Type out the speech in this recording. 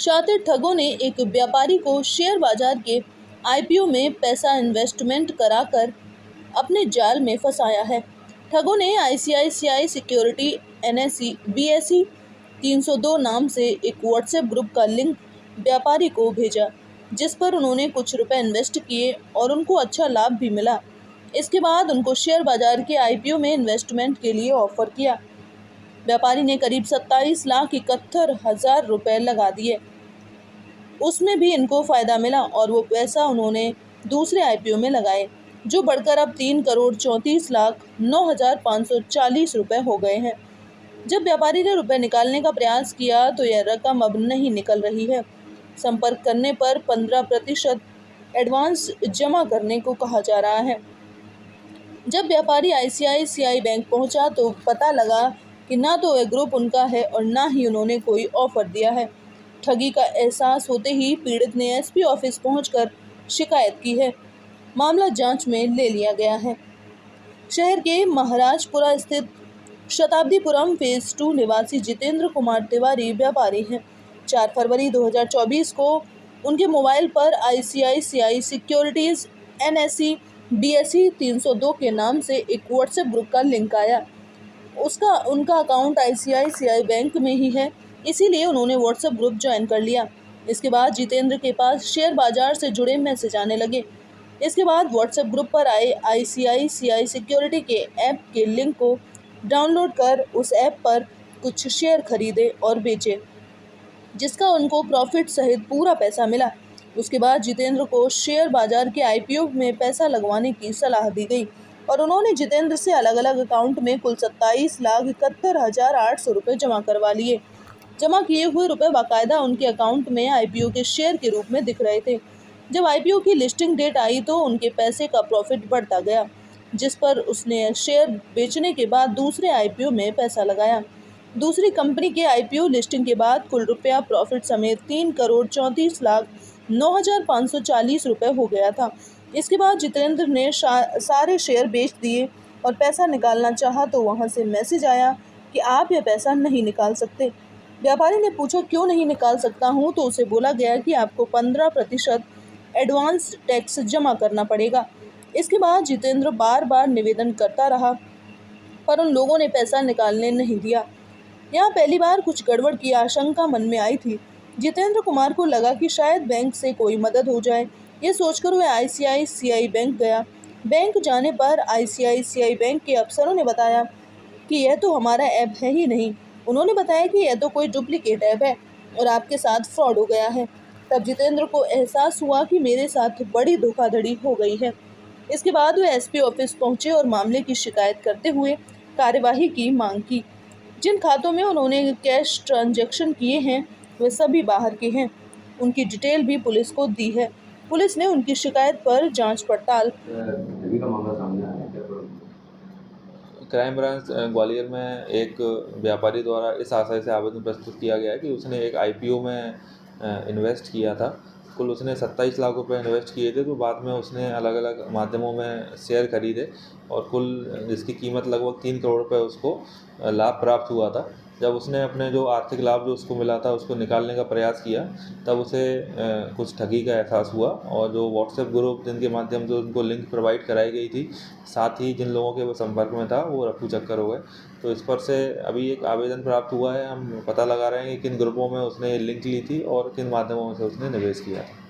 शातिर ठगों ने एक व्यापारी को शेयर बाजार के आईपीओ में पैसा इन्वेस्टमेंट कराकर अपने जाल में फंसाया है। ठगों ने आईसीआईसीआई सिक्योरिटी एनएसई बीएसई 302 नाम से एक व्हाट्सएप ग्रुप का लिंक व्यापारी को भेजा, जिस पर उन्होंने कुछ रुपए इन्वेस्ट किए और उनको अच्छा लाभ भी मिला। इसके बाद उनको शेयर बाजार के आईपीओ में इन्वेस्टमेंट के लिए ऑफर किया। व्यापारी ने करीब 27,71,000 रुपए लगा दिए। उसमें भी इनको फ़ायदा मिला और वो पैसा उन्होंने दूसरे आईपीओ में लगाए, जो बढ़कर अब 3,34,09,540 रुपए हो गए हैं। जब व्यापारी ने रुपए निकालने का प्रयास किया तो यह रकम अब नहीं निकल रही है। संपर्क करने पर 15% एडवांस जमा करने को कहा जा रहा है। जब व्यापारी आईसीआईसीआई बैंक पहुंचा तो पता लगा कि ना तो वह ग्रुप उनका है और ना ही उन्होंने कोई ऑफर दिया है। ठगी का एहसास होते ही पीड़ित ने एसपी ऑफिस पहुंचकर शिकायत की है। मामला जांच में ले लिया गया है। शहर के महाराजपुरा स्थित शताब्दीपुरम फेज 2 निवासी जितेंद्र कुमार तिवारी व्यापारी हैं। 4 फरवरी 2024 को उनके मोबाइल पर आईसीआईसीआई सिक्योरिटीज एनएसई बीएसई 302 के नाम से एक व्हाट्सएप ग्रुप का लिंक आया। उनका अकाउंट आईसीआईसीआई बैंक में ही है, इसीलिए उन्होंने व्हाट्सएप ग्रुप ज्वाइन कर लिया। इसके बाद जितेंद्र के पास शेयर बाजार से जुड़े मैसेज आने लगे। इसके बाद व्हाट्सएप ग्रुप पर आए आईसीआईसीआई सिक्योरिटी के ऐप के लिंक को डाउनलोड कर उस ऐप पर कुछ शेयर खरीदे और बेचे, जिसका उनको प्रॉफिट सहित पूरा पैसा मिला। उसके बाद जितेंद्र को शेयर बाजार के आईपीओ में पैसा लगवाने की सलाह दी गई और उन्होंने जितेंद्र से अलग अलग अकाउंट में कुल 27,71,800 रुपये जमा करवा लिए। जमा किए हुए रुपए बाकायदा उनके अकाउंट में आईपीओ के शेयर के रूप में दिख रहे थे। जब आईपीओ की लिस्टिंग डेट आई तो उनके पैसे का प्रॉफिट बढ़ता गया, जिस पर उसने शेयर बेचने के बाद दूसरे आईपीओ में पैसा लगाया। दूसरी कंपनी के आईपीओ लिस्टिंग के बाद कुल रुपया प्रॉफिट समेत 3,34,09,540 रुपये हो गया था। इसके बाद जितेंद्र ने सारे शेयर बेच दिए और पैसा निकालना चाहा तो वहां से मैसेज आया कि आप यह पैसा नहीं निकाल सकते। व्यापारी ने पूछा क्यों नहीं निकाल सकता हूं, तो उसे बोला गया कि आपको 15% एडवांस टैक्स जमा करना पड़ेगा। इसके बाद जितेंद्र बार बार निवेदन करता रहा, पर उन लोगों ने पैसा निकालने नहीं दिया। यहाँ पहली बार कुछ गड़बड़ की आशंका मन में आई थी। जितेंद्र कुमार को लगा कि शायद बैंक से कोई मदद हो जाए। ये सोचकर वह आईसीआईसीआई बैंक गया। बैंक जाने पर आईसीआईसीआई बैंक के अफसरों ने बताया कि यह तो हमारा ऐप है ही नहीं। उन्होंने बताया कि यह तो कोई डुप्लीकेट ऐप है और आपके साथ फ्रॉड हो गया है। तब जितेंद्र को एहसास हुआ कि मेरे साथ बड़ी धोखाधड़ी हो गई है। इसके बाद वे एसपी ऑफिस पहुंचे और मामले की शिकायत करते हुए कार्यवाही की मांग की। जिन खातों में उन्होंने कैश ट्रांजैक्शन किए हैं वे सभी बाहर के हैं। उनकी डिटेल भी पुलिस को दी है। पुलिस ने उनकी शिकायत पर जांच पड़ताल क्राइम ब्रांच ग्वालियर में एक व्यापारी द्वारा इस आशय से आवेदन प्रस्तुत किया गया कि उसने एक आईपीओ में इन्वेस्ट किया था। कुल उसने 27 लाख रुपए इन्वेस्ट किए थे, तो बाद में उसने अलग अलग माध्यमों में शेयर खरीदे और कुल जिसकी कीमत लगभग 3 करोड़ रुपए उसको लाभ प्राप्त हुआ था। जब उसने अपने जो आर्थिक लाभ जो उसको मिला था उसको निकालने का प्रयास किया, तब उसे कुछ ठगी का एहसास हुआ और जो व्हाट्सएप ग्रुप जिनके माध्यम से उनको लिंक प्रोवाइड कराई गई थी, साथ ही जिन लोगों के वो संपर्क में था वो रफू चक्कर हो गए। तो इस पर से अभी एक आवेदन प्राप्त हुआ है। हम पता लगा रहे हैं कि किन ग्रुपों में उसने लिंक ली थी और किन माध्यमों से उसने निवेश किया था।